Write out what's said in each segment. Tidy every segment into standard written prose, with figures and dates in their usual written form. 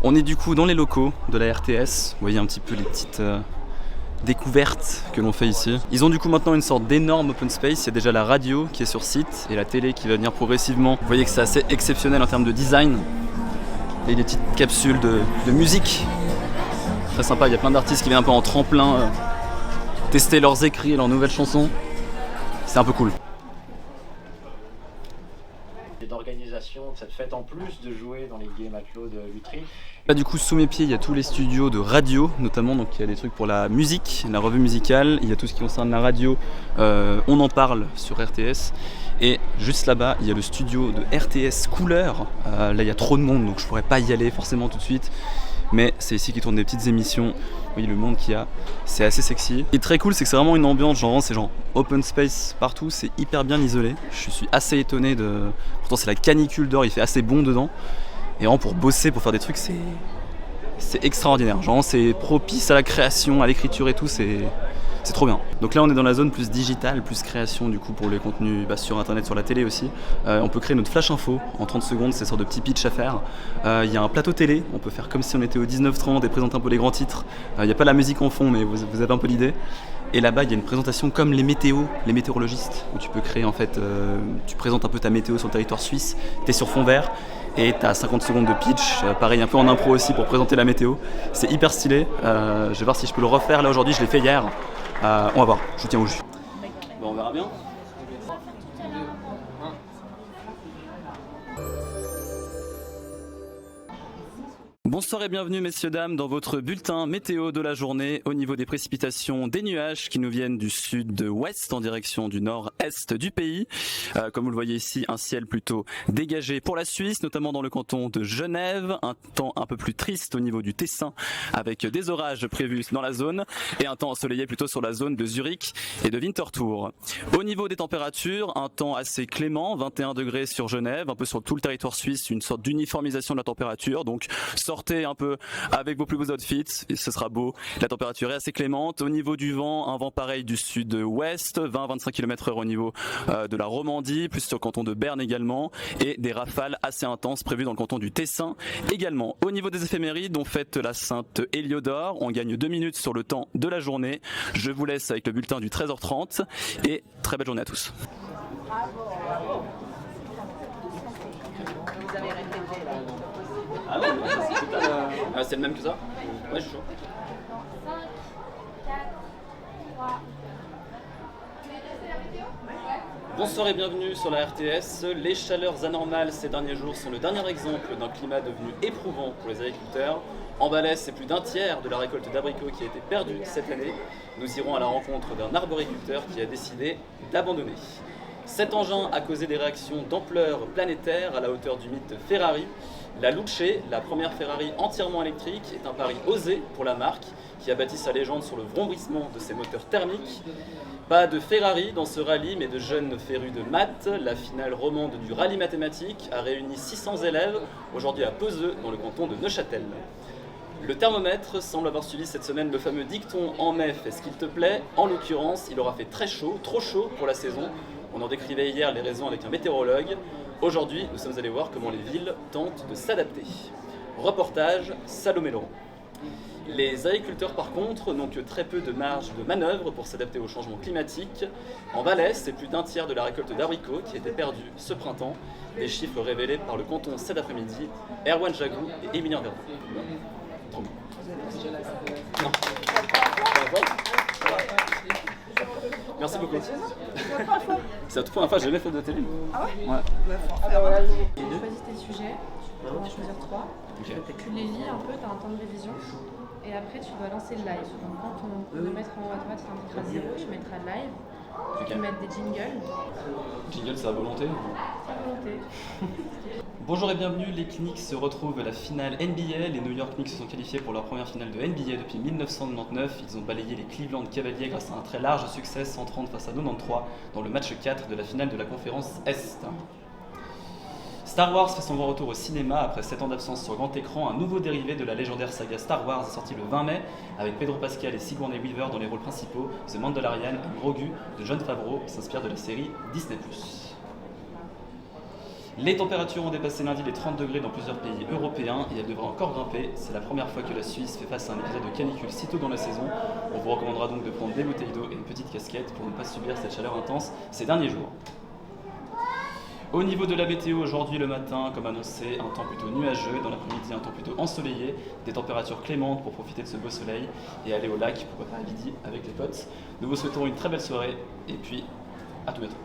On est du coup dans les locaux de la RTS. Vous voyez un petit peu les petites découvertes que l'on fait ici. Ils ont du coup maintenant une sorte d'énorme open space. Il y a déjà la radio qui est sur site et la télé qui va venir progressivement. Vous voyez que c'est assez exceptionnel en termes de design. Et des petites capsules de musique. Très sympa, il y a plein d'artistes qui viennent un peu en tremplin tester leurs écrits et leurs nouvelles chansons. C'est un peu cool. D'organisation de cette fête en plus de jouer dans les Gays Matelots de Lutry. Là du coup sous mes pieds il y a tous les studios de radio notamment, donc il y a des trucs pour la musique, la revue musicale, il y a tout ce qui concerne la radio, on en parle sur RTS. Et juste là-bas il y a le studio de RTS Couleur, là il y a trop de monde donc je pourrais pas y aller forcément tout de suite. Mais c'est ici qu'ils tournent des petites émissions. Vous voyez le monde qu'il y a, c'est assez sexy. Ce qui est très cool, c'est que c'est vraiment une ambiance, c'est genre open space partout, c'est hyper bien isolé. Je suis assez étonné de... Pourtant c'est la canicule dehors, il fait assez bon dedans. Et vraiment pour bosser, pour faire des trucs, c'est extraordinaire. Genre c'est propice à la création, à l'écriture et tout, c'est trop bien. Donc là on est dans la zone plus digitale, plus création du coup pour les contenus sur internet, sur la télé aussi. On peut créer notre flash info en 30 secondes, c'est une sorte de petit pitch à faire. Il y a un plateau télé, on peut faire comme si on était au 19h30 et présenter un peu les grands titres. Il n'y a pas la musique en fond mais vous avez un peu l'idée. Et là-bas il y a une présentation comme les météorologistes, où tu peux créer en fait, tu présentes un peu ta météo sur le territoire suisse, t'es sur fond vert. Et t'as 50 secondes de pitch, pareil un peu en impro aussi pour présenter la météo. C'est hyper stylé, je vais voir si je peux le refaire là aujourd'hui, je l'ai fait hier. On va voir, je vous tiens au jus. Bon, on verra bien. Bonsoir et bienvenue messieurs dames dans votre bulletin météo de la journée. Au niveau des précipitations, des nuages qui nous viennent du sud-ouest en direction du nord-est du pays. Comme vous le voyez ici, un ciel plutôt dégagé pour la Suisse, notamment dans le canton de Genève. Un temps un peu plus triste au niveau du Tessin avec des orages prévus dans la zone et un temps ensoleillé plutôt sur la zone de Zurich et de Winterthur. Au niveau des températures, un temps assez clément, 21 degrés sur Genève, un peu sur tout le territoire suisse, une sorte d'uniformisation de la température. Donc sortez un peu avec vos plus beaux outfits et ce sera beau. La température est assez clémente. Au niveau du vent, un vent pareil du sud-ouest, 20-25 km/h au niveau de la Romandie, plus sur le canton de Berne également, et des rafales assez intenses prévues dans le canton du Tessin également. Au niveau des éphémérides, on fête la Sainte Héliodore, on gagne 2 minutes sur le temps de la journée. Je vous laisse avec le bulletin du 13h30 et très belle journée à tous. Ah ouais, c'est le même que ça? Ouais, je suis chaud. 5, 4, 3. Bonsoir et bienvenue sur la RTS. Les chaleurs anormales ces derniers jours sont le dernier exemple d'un climat devenu éprouvant pour les agriculteurs. En Valais, c'est plus d'un tiers de la récolte d'abricots qui a été perdue cette année. Nous irons à la rencontre d'un arboriculteur qui a décidé d'abandonner. Cet engin a causé des réactions d'ampleur planétaire à la hauteur du mythe Ferrari. La Luce, la première Ferrari entièrement électrique, est un pari osé pour la marque qui a bâti sa légende sur le vrombissement de ses moteurs thermiques. Pas de Ferrari dans ce rallye, mais de jeunes férus de maths. La finale romande du rallye mathématique a réuni 600 élèves, aujourd'hui à Peseux, dans le canton de Neuchâtel. Le thermomètre semble avoir suivi cette semaine le fameux dicton « En mai, fais ce qu'il te plaît ». En l'occurrence, il aura fait très chaud, trop chaud pour la saison. On en décrivait hier les raisons avec un météorologue. Aujourd'hui, nous sommes allés voir comment les villes tentent de s'adapter. Reportage Salomé Laurent. Les agriculteurs, par contre, n'ont que très peu de marge de manœuvre pour s'adapter au changement climatique. En Valais, c'est plus d'un tiers de la récolte d'abricots qui a été perdue ce printemps. Des chiffres révélés par le canton cet après-midi, Erwan Jagou et Émilien Verdun. Trop bon. Non. Merci beaucoup. C'est la toute première fois que j'ai jamais fait de télé. Ah ouais? Ouais. Tu choisis tes sujets, tu dois en choisir 3. Okay. Tu les lis un peu, tu as un temps de révision. Et après, tu dois lancer le live. Donc, quand ton chronomètre en haut à droite, il indiquera 0, tu mettras live. Tu peux mettre des jingles. Jingle, c'est à volonté. C'est à volonté. Bonjour et bienvenue, les Knicks se retrouvent à la finale NBA. Les New York Knicks se sont qualifiés pour leur première finale de NBA depuis 1999. Ils ont balayé les Cleveland Cavaliers grâce à un très large succès, 130 face à 93, dans le match 4 de la finale de la conférence Est. Star Wars fait son grand retour au cinéma après 7 ans d'absence sur grand écran. Un nouveau dérivé de la légendaire saga Star Wars est sorti le 20 mai avec Pedro Pascal et Sigourney Weaver dans les rôles principaux. The Mandalorian, un Grogu de Jon Favreau, s'inspire de la série Disney+. Les températures ont dépassé lundi les 30 degrés dans plusieurs pays européens et elles devraient encore grimper. C'est la première fois que la Suisse fait face à un épisode de canicule si tôt dans la saison. On vous recommandera donc de prendre des bouteilles d'eau et une petite casquette pour ne pas subir cette chaleur intense ces derniers jours. Au niveau de la météo, aujourd'hui le matin, comme annoncé, un temps plutôt nuageux, dans l'après-midi un temps plutôt ensoleillé, des températures clémentes pour profiter de ce beau soleil et aller au lac, pourquoi pas à midi avec les potes. Nous vous souhaitons une très belle soirée et puis à tout bientôt.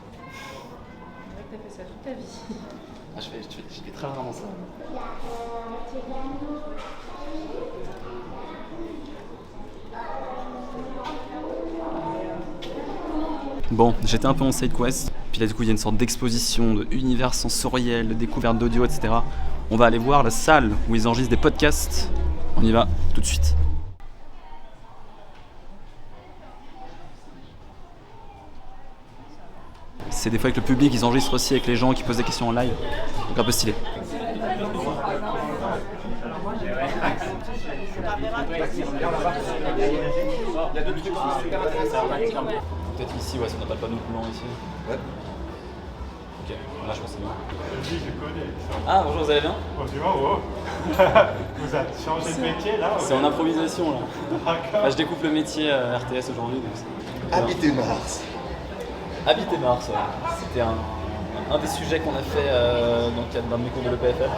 C'est vrai que t'as fait ça toute ta vie. Ah, je fais très rarement ça. Bon, j'étais un peu en side quest, puis là du coup il y a une sorte d'exposition, de univers sensoriel, de découverte d'audio, etc. On va aller voir la salle où ils enregistrent des podcasts. On y va tout de suite. C'est des fois avec le public, ils enregistrent aussi avec les gens qui posent des questions en live, donc un peu stylé. Il y a deux trucs super intéressants. Peut-être ici, ouais, si on n'a pas le panneau blanc ici. Ouais. Ok, là je pense que c'est bien. Oui, je connais. Ah, bonjour, vous allez bien? Bonjour, vous avez changé de métier là? C'est en improvisation là. D'accord. Là, je découvre le métier RTS aujourd'hui. Habiter Mars. Habiter Mars, ouais. C'était un des sujets qu'on a fait dans le cadre d'un de mes cours de l'EPFL.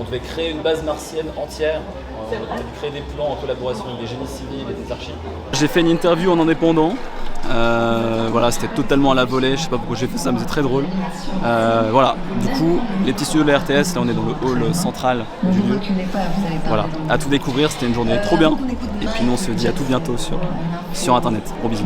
On devait créer une base martienne entière. On a dû créer des plans en collaboration avec des génies civils et des archives. J'ai fait une interview en indépendant. Voilà, c'était totalement à la volée, je sais pas pourquoi j'ai fait ça, mais c'est très drôle. Voilà, du coup, les petits studios de la RTS, là on est dans le hall central du lieu. Voilà, à tout découvrir, c'était une journée trop bien. Et puis nous on se dit à tout bientôt sur internet. Gros bisous.